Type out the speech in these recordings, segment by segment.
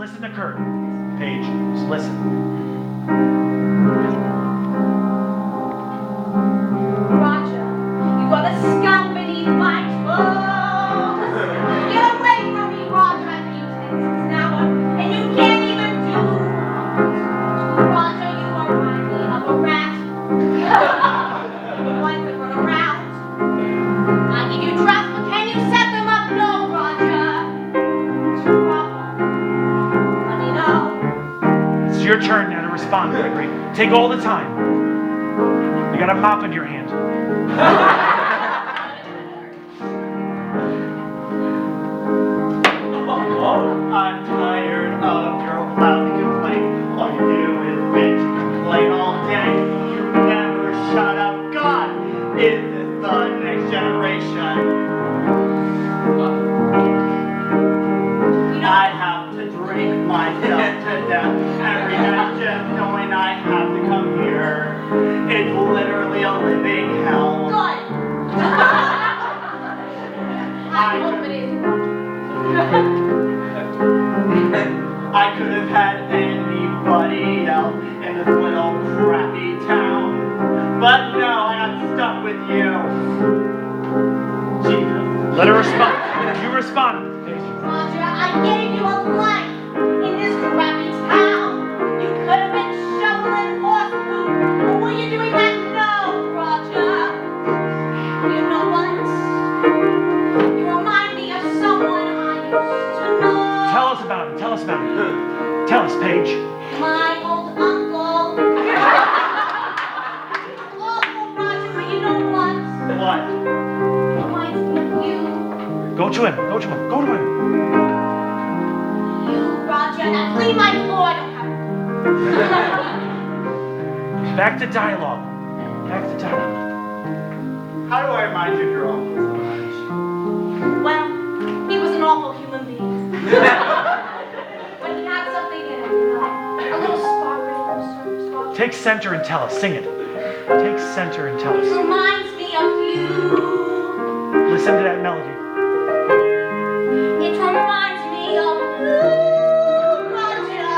listen to Kurt. Paige, just listen. Roger, you are the scum beneath my toes. Get away from me, Roger. I've been 10 cents an hour, and you can't even do. Roger, you remind me of a rat. One could run around. I give you traps, but can you set them up? No, Roger. It's your problem. Let me know. It's your turn now to respond, Gregory. Take all the time. You got a mop in your hand. I'm tired of your loud complaint. All you do is bitch and complain all day. You never shut up. God, is this the next generation? I have to drink myself to death every night just knowing I have to come here. It's literally a living hell. Good. I hope it is. I could have had anybody else in this little crappy town. But no, I got stuck with you. Jesus. Let her respond. You respond, Paige. Roger, I gave you a life in this crappy town. You could have been shoveling horse poop. But were you doing that? No, Roger. You know what? You remind me of someone I used to know. Tell us about him. Tell us about him. Tell us, Paige. My old uncle. Awful, Roger, but you know what? What? Reminds me of you. Go to him. Go to him. Go to him. You, Roger. Now clean my floor. I don't have Back to dialogue. Back to dialogue. How do I remind you of your uncle so much? Well, he was an awful human being. But he had something in him, you know. A little spark, a little spark. Take center and tell us. Sing it. Take center and tell It us. reminds me of you. Listen to that melody. It reminds me of you, Roger.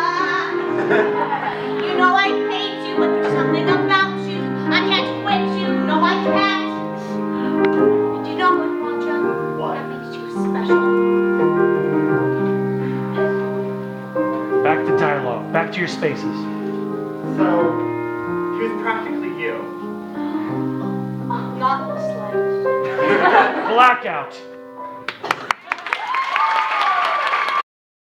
You know I hate you, but there's something about you. I can't quit you. No, I can't. And you know what, Roger? What? That makes you special. Back to dialogue. Back to your spaces. So, he was practically you. Not the slightest. Blackout.